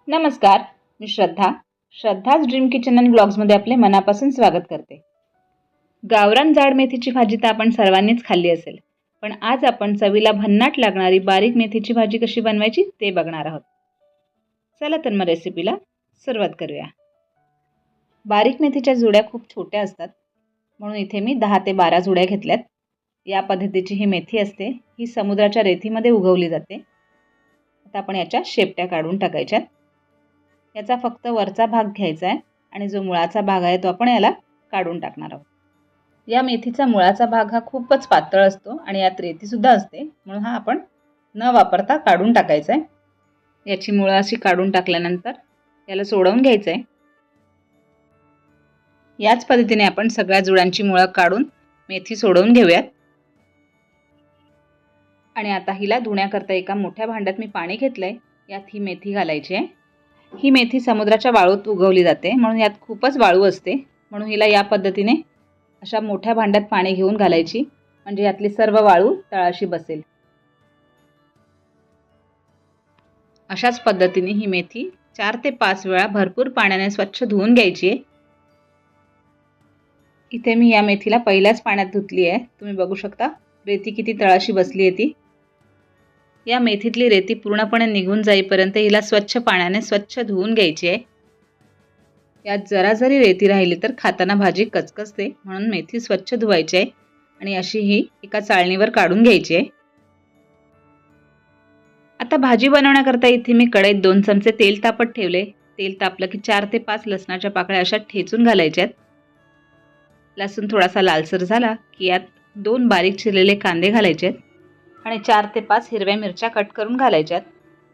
नमस्कार, मी श्रद्धाच dream kitchen and ब्लॉग्समध्ये आपले मनापासून स्वागत करते। गावरान जाड मेथीची भाजी तर आपण सर्वांनीच खाल्ली असेल, पण आज आपण चवीला भन्नाट लागणारी बारीक मेथीची भाजी कशी बनवायची ते बघणार आहोत। चला तर मग रेसिपीला सुरुवात करूया। बारीक मेथीच्या जुड्या खूप छोट्या असतात, म्हणून इथे मी 10 ते 12 जुड्या घेतल्यात। या पद्धतीची ही मेथी असते, ही समुद्राच्या रेतीमध्ये उगवली जाते। आता आपण याच्या शेपट्या काढून टाकायच्यात। याचा फक्त वरचा भाग घ्यायचा आहे आणि जो मुळाचा भाग आहे तो आपण याला काढून टाकणार आहोत। या मेथीचा मुळाचा भाग हा खूपच पातळ असतो आणि यात रेती सुद्धा असते, म्हणून हा आपण न वापरता काढून टाकायचा आहे। याची मुळं अशी काढून टाकल्यानंतर याला सोडवून घ्यायचं आहे। याच पद्धतीने आपण सगळ्या जुड्यांची मुळं काढून मेथी सोडवून घेऊयात। आणि आता हिला धुण्याकरता एका मोठ्या भांड्यात मी पाणी घेतलंय। यात ही मेथी घालायची आहे। ही मेथी समुद्राच्या वाळूत उगवली जाते, म्हणून यात खूपच वाळू असते, म्हणून हिला या पद्धतीने अशा मोठ्या भांड्यात पाणी घेऊन घालायची, म्हणजे यातली सर्व वाळू तळाशी बसेल। अशाच पद्धतीने ही मेथी 4 ते 5 वेळा भरपूर पाण्याने स्वच्छ धुवून घ्यायची आहे। इथे मी या मेथीला पहिल्याच पाण्यात धुतली आहे। तुम्ही बघू शकता रेती किती तळाशी बसली आहे ती। या मेथीतली रेती पूर्णपणे निघून जाईपर्यंत हिला स्वच्छ पाण्याने स्वच्छ धुवून घ्यायची आहे। यात जरा जरी रेती राहिली तर खाताना भाजी कचकचते, म्हणून मेथी स्वच्छ धुवायची आहे आणि अशी ही एका चाळणीवर काढून घ्यायची आहे। आता भाजी बनवण्याकरता इथे मी कढईत 2 चमचे तेल तापत ठेवले। तेल तापलं की 4 ते 5 लसणाच्या पाकळ्या अशा ठेचून घालायच्यात। लसूण थोडासा लालसर झाला की यात 2 बारीक चिरलेले कांदे घालायचे आणि 4 ते 5 हिरव्या मिरच्या कट करून घालायच्यात।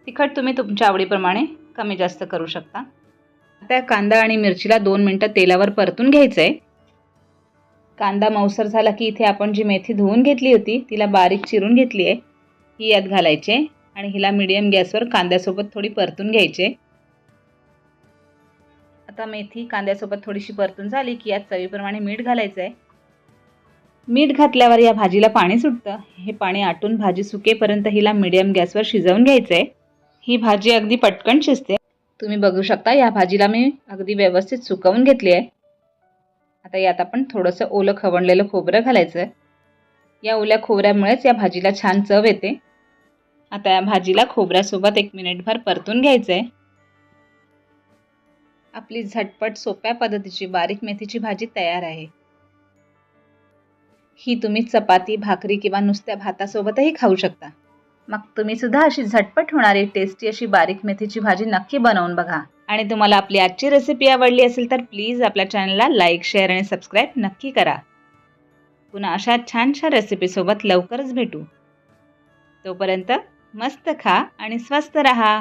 तिखट तुम्ही तुमच्या आवडीप्रमाणे कमी जास्त करू शकता। आता कांदा आणि मिरचीला 2 मिनिटं तेलावर परतून घ्यायचं आहे। कांदा मऊसर झाला की इथे आपण जी मेथी धुवून घेतली होती तिला बारीक चिरून घेतली आहे, ही यात घालायची आहे आणि हिला मीडियम गॅसवर कांद्यासोबत थोडी परतून घ्यायची आहे। आता मेथी कांद्यासोबत थोडीशी परतून झाली की यात चवीप्रमाणे मीठ घालायचं आहे। मीठ घातल्यावर या भाजीला पाणी सुटतं। हे पाणी आटून भाजी सुकेपर्यंत हिला मीडियम गॅसवर शिजवून घ्यायचं आहे। ही भाजी अगदी पटकन शिजते। तुम्ही बघू शकता या भाजीला मी अगदी व्यवस्थित सुकवून घेतली आहे। आता यात आपण थोडंसं ओलं खवणलेलं खोबरं घालायचं आहे। या ओल्या खोबऱ्यामुळेच या भाजीला छान चव येते। आता या भाजीला खोबऱ्यासोबत 1 मिनिटभर परतून घ्यायचं आहे। आपली झटपट सोप्या पद्धतीची बारीक मेथीची भाजी तयार आहे। ही तुम्ही चपाती, भाकरी किंवा नुसत्या भातासोबतही खाऊ शकता। मग तुम्ही सुद्धा अशी झटपट होणारी टेस्टी अशी बारीक मेथीची भाजी नक्की बनवून बघा। आणि तुम्हाला आपली आजची रेसिपी आवडली असेल तर प्लीज आपल्या चॅनलला लाईक, शेअर आणि सबस्क्राईब नक्की करा। पुन्हा अशा छानशा रेसिपीसोबत लवकरच भेटू। तोपर्यंत मस्त खा आणि स्वस्थ रहा।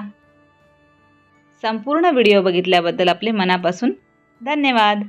संपूर्ण व्हिडिओ बघितल्याबद्दल आपले मनापासून धन्यवाद।